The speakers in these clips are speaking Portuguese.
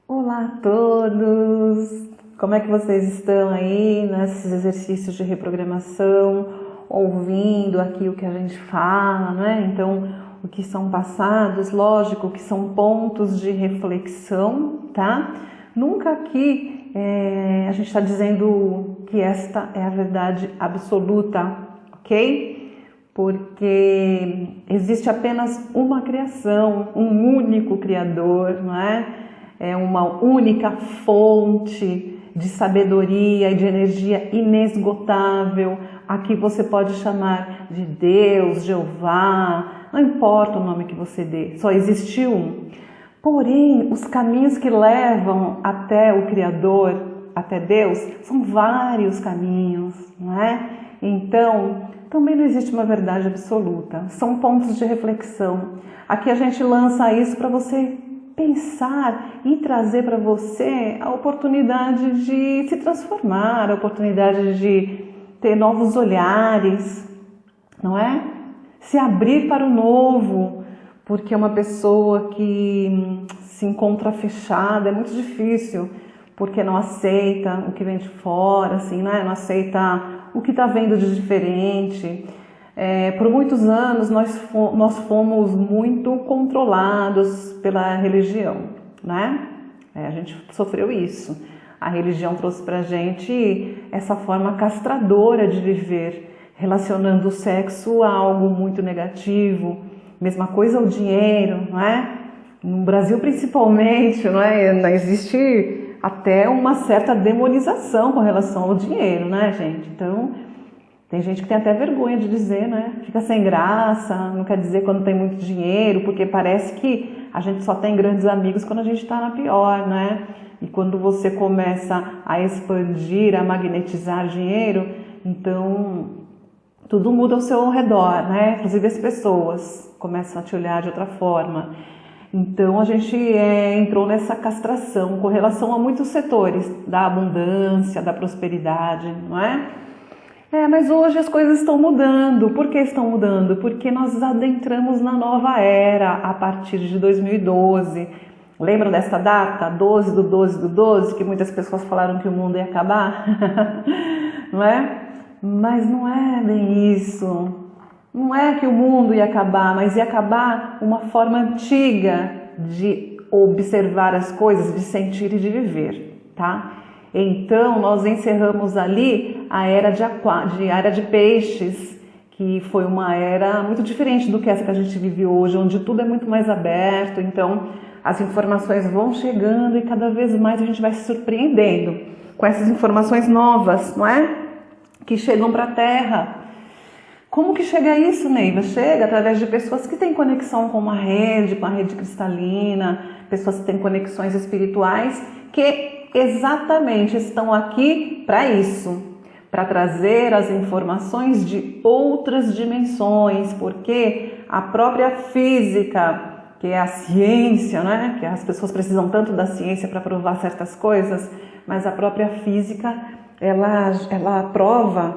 Olá a todos! Como é que vocês estão aí nesses exercícios de reprogramação, ouvindo aqui o que a gente fala, né? Então, o que são passados, lógico que são pontos de reflexão, tá? Nunca aqui a gente está dizendo que esta é a verdade absoluta, ok? Porque existe apenas uma criação, um único criador, não é? É uma única fonte de sabedoria e de energia inesgotável. Aqui você pode chamar de Deus, Jeová, não importa o nome que você dê, só existe um. Porém, os caminhos que levam até o Criador, até Deus, são vários caminhos, não é? Então, também não existe uma verdade absoluta, são pontos de reflexão. Aqui a gente lança isso para você pensar e trazer para você a oportunidade de se transformar, a oportunidade de ter novos olhares, não é? Se abrir para o novo, porque uma pessoa que se encontra fechada é muito difícil, porque não aceita o que vem de fora, assim, né? Não aceita o que está vendo de diferente. Por muitos anos nós fomos muito controlados pela religião, né? A gente sofreu isso. A religião trouxe pra gente essa forma castradora de viver, relacionando o sexo a algo muito negativo. Mesma coisa o dinheiro, não é? No Brasil principalmente, não é? Existe até uma certa demonização com relação ao dinheiro, né, gente? Então, tem gente que tem até vergonha de dizer, né? Fica sem graça, não quer dizer quando tem muito dinheiro, porque parece que a gente só tem grandes amigos quando a gente está na pior, né? E quando você começa a expandir, a magnetizar dinheiro, então tudo muda ao seu redor, né? Inclusive as pessoas começam a te olhar de outra forma. Então a gente entrou nessa castração com relação a muitos setores da abundância, da prosperidade, não é? Mas hoje as coisas estão mudando. Por que estão mudando? Porque nós adentramos na nova era a partir de 2012. Lembram dessa data? 12/12/12, que muitas pessoas falaram que o mundo ia acabar? Não é? Mas não é bem isso. Não é que o mundo ia acabar, mas ia acabar uma forma antiga de observar as coisas, de sentir e de viver, tá? Então, nós encerramos ali a era de peixes, que foi uma era muito diferente do que essa que a gente vive hoje, onde tudo é muito mais aberto. Então, as informações vão chegando e cada vez mais a gente vai se surpreendendo com essas informações novas, não é? Que chegam para a Terra. Como que chega isso, Neiva? Chega através de pessoas que têm conexão com a rede cristalina, pessoas que têm conexões espirituais, que exatamente estão aqui para isso, para trazer as informações de outras dimensões, porque a própria física, que é a ciência, né? Que as pessoas precisam tanto da ciência para provar certas coisas, mas a própria física, ela prova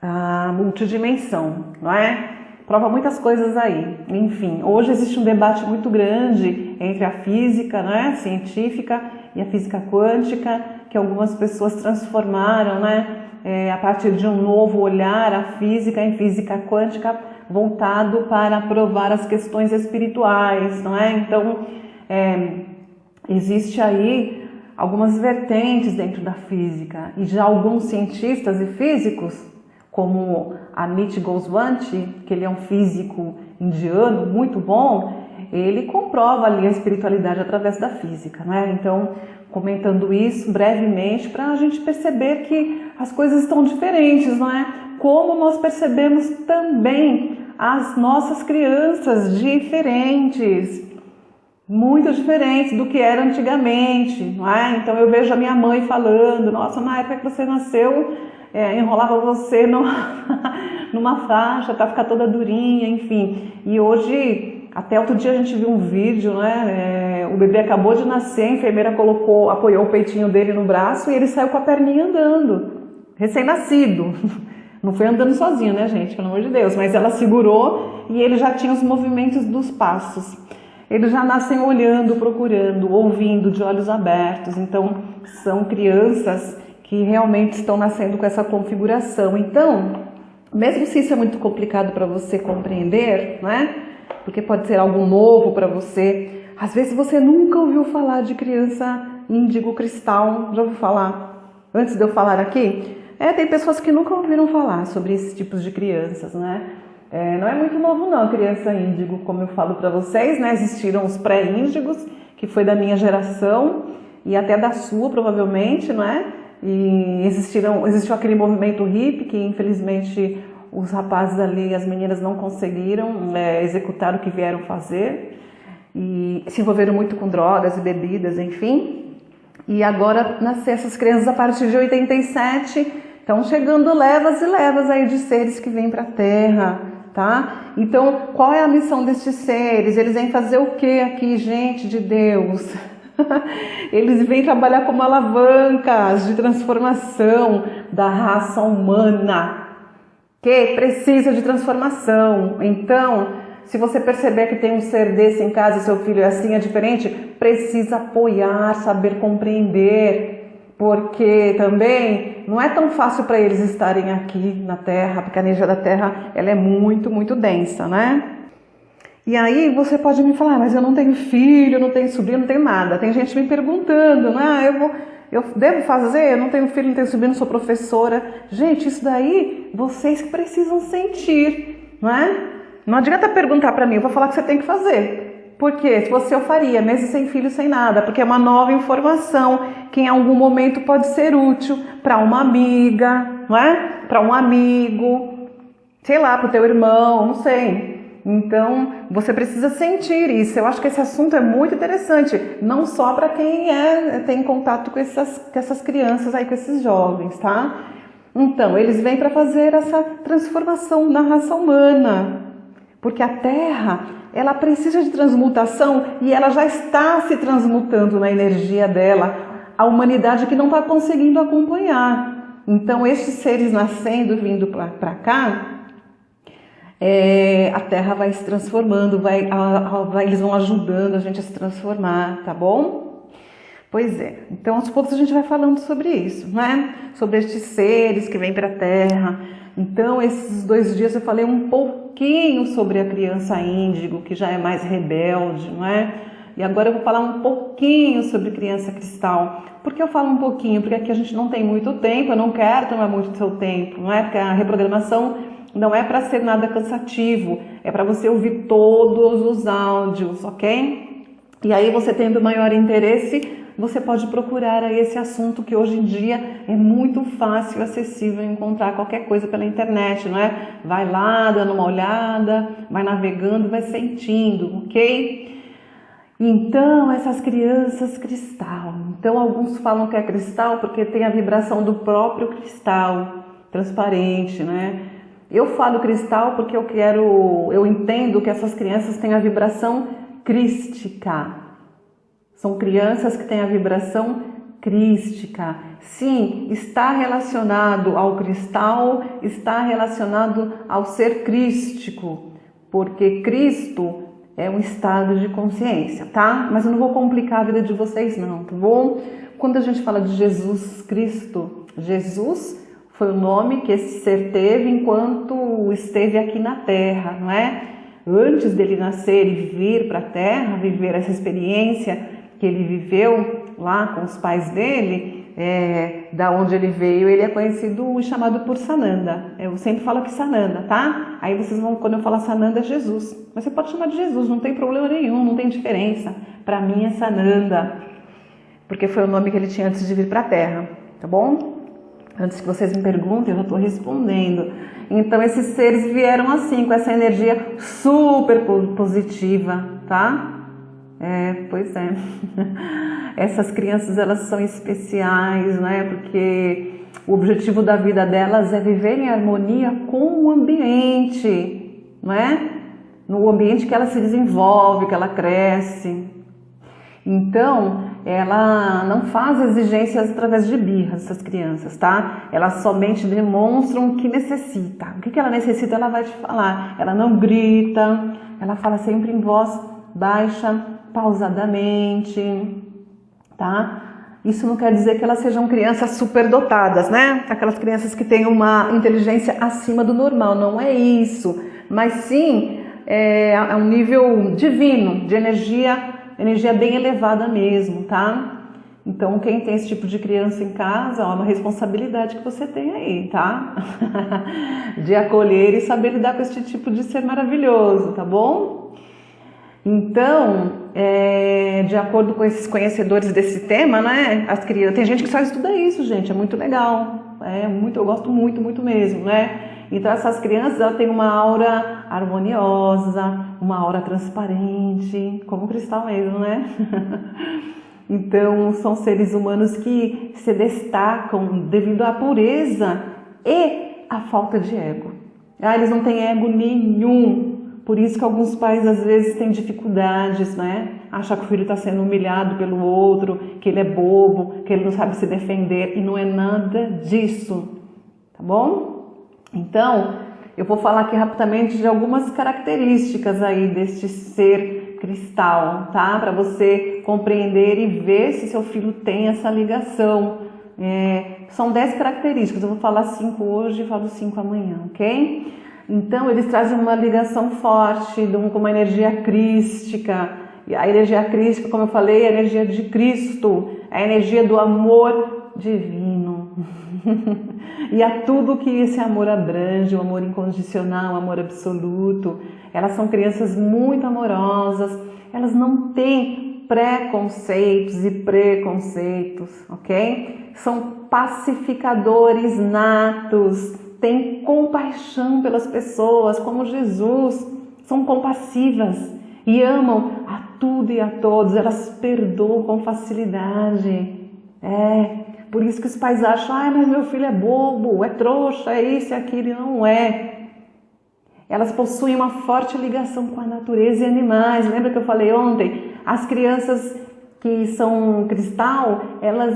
a multidimensão, não é? Prova muitas coisas aí. Enfim, hoje existe um debate muito grande entre a física, né, científica e a física quântica, que algumas pessoas transformaram, né, a partir de um novo olhar a física em física quântica voltado para provar as questões espirituais, não é? Então, existe aí algumas vertentes dentro da física e já alguns cientistas e físicos, como Amit Goswami, que ele é um físico indiano muito bom, ele comprova ali a espiritualidade através da física, né? Então, comentando isso brevemente para a gente perceber que as coisas estão diferentes, não é? Como nós percebemos também as nossas crianças diferentes, muito diferentes do que era antigamente, não é? Então eu vejo a minha mãe falando, nossa, na época que você nasceu, enrolava você numa faixa para ficar toda durinha, enfim. E hoje, até outro dia a gente viu um vídeo, né? O bebê acabou de nascer, a enfermeira apoiou o peitinho dele no braço e ele saiu com a perninha andando, recém-nascido. Não foi andando sozinho, né, gente? Pelo amor de Deus. Mas ela segurou e ele já tinha os movimentos dos passos. eles já nascem olhando, procurando, ouvindo, de olhos abertos. Então, são crianças que realmente estão nascendo com essa configuração. Então, mesmo se isso é muito complicado para você compreender, né? Porque pode ser algo novo para você. Às vezes você nunca ouviu falar de criança índigo cristal. Já ouviu falar? Antes de eu falar aqui? Tem pessoas que nunca ouviram falar sobre esses tipos de crianças, né? Não é muito novo não, criança índigo, como eu falo para vocês, né? Existiram os pré-índigos, que foi da minha geração, e até da sua, provavelmente, não é? E existiu aquele movimento hippie, que infelizmente os rapazes ali, as meninas não conseguiram executar o que vieram fazer, e se envolveram muito com drogas e bebidas, enfim. E agora nasceram essas crianças a partir de 87, estão chegando levas e levas aí de seres que vêm para a Terra, tá? Então, qual é a missão destes seres? Eles vêm fazer o que aqui, gente de Deus? Eles vêm trabalhar como alavancas de transformação da raça humana, que precisa de transformação. Então, se você perceber que tem um ser desse em casa, seu filho é assim, é diferente, precisa apoiar, saber compreender, porque também não é tão fácil para eles estarem aqui na Terra, porque a energia da Terra ela é muito, muito densa, né? E aí você pode me falar, mas eu não tenho filho, eu não tenho sobrinho, não tenho nada. Tem gente me perguntando, eu devo fazer? Eu não tenho filho, não tenho sobrinho, não sou professora. Gente, isso daí vocês que precisam sentir, não é? Não adianta perguntar para mim, eu vou falar que você tem que fazer. Porque se você eu faria, mesmo sem filho, sem nada, porque é uma nova informação que em algum momento pode ser útil para uma amiga, não é? Para um amigo, sei lá, para o teu irmão, não sei. Então, você precisa sentir isso. Eu acho que esse assunto é muito interessante, não só para quem tem contato com essas crianças aí, com esses jovens, tá? Então, eles vêm para fazer essa transformação na raça humana, porque a Terra, ela precisa de transmutação e ela já está se transmutando na energia dela, a humanidade que não está conseguindo acompanhar. Então, esses seres nascendo, vindo para cá, a Terra vai se transformando, eles vão ajudando a gente a se transformar, tá bom? Pois é, então aos poucos a gente vai falando sobre isso, né? Sobre estes seres que vêm para a Terra. Então esses 2 dias eu falei um pouquinho sobre a criança índigo, que já é mais rebelde, não é? E agora eu vou falar um pouquinho sobre criança cristal. Por que eu falo um pouquinho? Porque aqui a gente não tem muito tempo, eu não quero tomar muito do seu tempo, não é? Porque a reprogramação não é para ser nada cansativo, é para você ouvir todos os áudios, ok? E aí você tendo maior interesse, você pode procurar aí esse assunto que hoje em dia é muito fácil, acessível encontrar qualquer coisa pela internet, não é? Vai lá, dando uma olhada, vai navegando, vai sentindo, ok? Então, essas crianças cristal. Então, alguns falam que é cristal porque tem a vibração do próprio cristal, transparente, né? Eu falo cristal porque eu entendo que essas crianças têm a vibração crística. São crianças que têm a vibração crística. Sim, está relacionado ao cristal, está relacionado ao ser crístico, porque Cristo é um estado de consciência, tá? Mas eu não vou complicar a vida de vocês não, tá bom? Quando a gente fala de Jesus Cristo, Jesus foi o nome que esse ser teve enquanto esteve aqui na Terra, não é? Antes dele nascer e vir para a Terra, viver essa experiência que ele viveu lá com os pais dele, da onde ele veio, ele é conhecido e chamado por Sananda. Eu sempre falo que Sananda, tá? Aí vocês vão, quando eu falar Sananda, é Jesus. Mas você pode chamar de Jesus, não tem problema nenhum, não tem diferença. Para mim é Sananda, porque foi o nome que ele tinha antes de vir para a Terra, tá bom? Antes que vocês me perguntem, eu já estou respondendo. Então, esses seres vieram assim, com essa energia super positiva, tá? Pois é. Essas crianças, elas são especiais, né? Porque o objetivo da vida delas é viver em harmonia com o ambiente, não é? No ambiente que ela se desenvolve, que ela cresce. Então, ela não faz exigências através de birras, essas crianças, tá? Elas somente demonstram o que necessita. O que ela necessita, ela vai te falar. Ela não grita, ela fala sempre em voz baixa pausadamente, tá? Isso não quer dizer que elas sejam crianças superdotadas, né? Aquelas crianças que têm uma inteligência acima do normal, não é isso. Mas sim, é um nível divino, de energia bem elevada mesmo, tá? Então, quem tem esse tipo de criança em casa, é uma responsabilidade que você tem aí, tá? De acolher e saber lidar com esse tipo de ser maravilhoso, tá bom? Então, de acordo com esses conhecedores desse tema, né? As crianças, tem gente que só estuda isso, gente, é muito legal. Eu gosto muito, muito mesmo, né? Então, essas crianças, elas têm uma aura harmoniosa, uma aura transparente, como cristal mesmo, né? Então, são seres humanos que se destacam devido à pureza e à falta de ego. Eles não têm ego nenhum. Por isso que alguns pais, às vezes, têm dificuldades, né? Acham que o filho está sendo humilhado pelo outro, que ele é bobo, que ele não sabe se defender. E não é nada disso, tá bom? Então, eu vou falar aqui rapidamente de algumas características aí deste ser cristal, tá? Para você compreender e ver se seu filho tem essa ligação. São 10 características, eu vou falar 5 hoje e falo 5 amanhã, ok? Então, eles trazem uma ligação forte com uma energia crística. E a energia crística, como eu falei, é a energia de Cristo, é a energia do amor divino. E a tudo que esse amor abrange, o amor incondicional, o amor absoluto. Elas são crianças muito amorosas, elas não têm preconceitos e preconceitos, ok? São pacificadores natos, têm compaixão pelas pessoas, como Jesus, são compassivas e amam a tudo e a todos, elas perdoam com facilidade. Por isso que os pais acham, mas meu filho é bobo, é trouxa, é isso e aquilo, e não é. Elas possuem uma forte ligação com a natureza e animais. Lembra que eu falei ontem? As crianças que são cristal, elas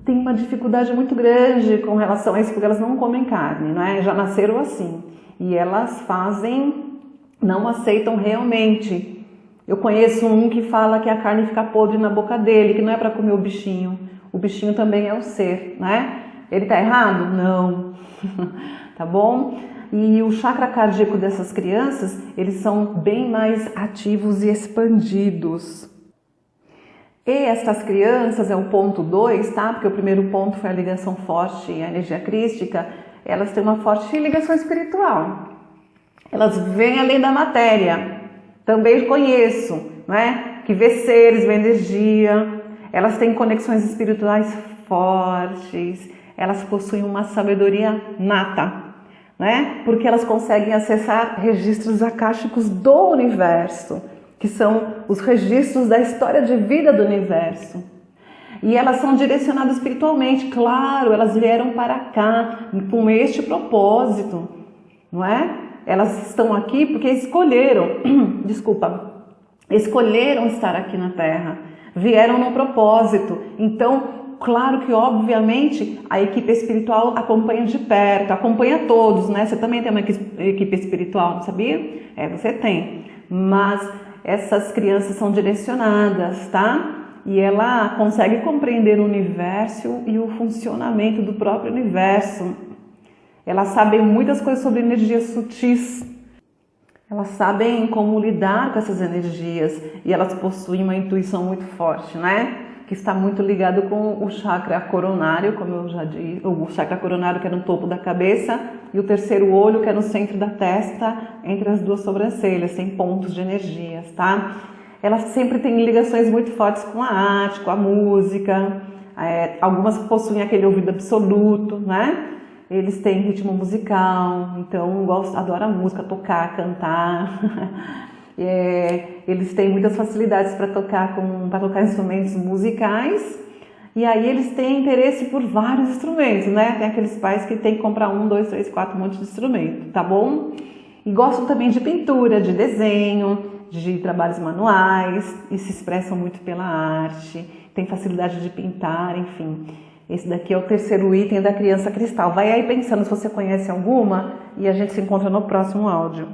têm uma dificuldade muito grande com relação a isso, porque elas não comem carne, né? Já nasceram assim. E elas não aceitam realmente. Eu conheço um que fala que a carne fica podre na boca dele, que não é para comer o bichinho. O bichinho também é o ser, né? Ele tá errado? Não. Tá bom? E o chakra cardíaco dessas crianças, eles são bem mais ativos e expandidos. E estas crianças, é o ponto 2, tá? Porque o primeiro ponto foi a ligação forte e a energia crística. Elas têm uma forte ligação espiritual. Elas vêm além da matéria. Também conheço, né? Que vê seres, vê energia. Elas têm conexões espirituais fortes. Elas possuem uma sabedoria nata, né? Porque elas conseguem acessar registros akáshicos do universo, que são os registros da história de vida do universo. E elas são direcionadas espiritualmente, claro, elas vieram para cá com este propósito, não é? Elas estão aqui porque escolheram estar aqui na Terra, vieram no propósito. Então, claro que, obviamente, a equipe espiritual acompanha de perto, acompanha todos, né? Você também tem uma equipe espiritual, não sabia? Você tem. Mas essas crianças são direcionadas, tá? E ela consegue compreender o universo e o funcionamento do próprio universo. Elas sabem muitas coisas sobre energias sutis. Elas sabem como lidar com essas energias e elas possuem uma intuição muito forte, né? Que está muito ligado com o chakra coronário, como eu já disse, o chakra coronário que é no topo da cabeça e o terceiro olho que é no centro da testa, entre as duas sobrancelhas, tem pontos de energias, tá? Elas sempre têm ligações muito fortes com a arte, com a música, algumas possuem aquele ouvido absoluto, né? Eles têm ritmo musical, então adoram a música, tocar, cantar. Eles têm muitas facilidades para tocar instrumentos musicais. E aí eles têm interesse por vários instrumentos, né? Tem aqueles pais que tem que comprar 1, 2, 3, 4, um monte de instrumento, tá bom? E gostam também de pintura, de desenho, de trabalhos manuais e se expressam muito pela arte. Tem facilidade de pintar, enfim. Esse daqui é o terceiro item da criança cristal. Vai aí pensando se você conhece alguma e a gente se encontra no próximo áudio.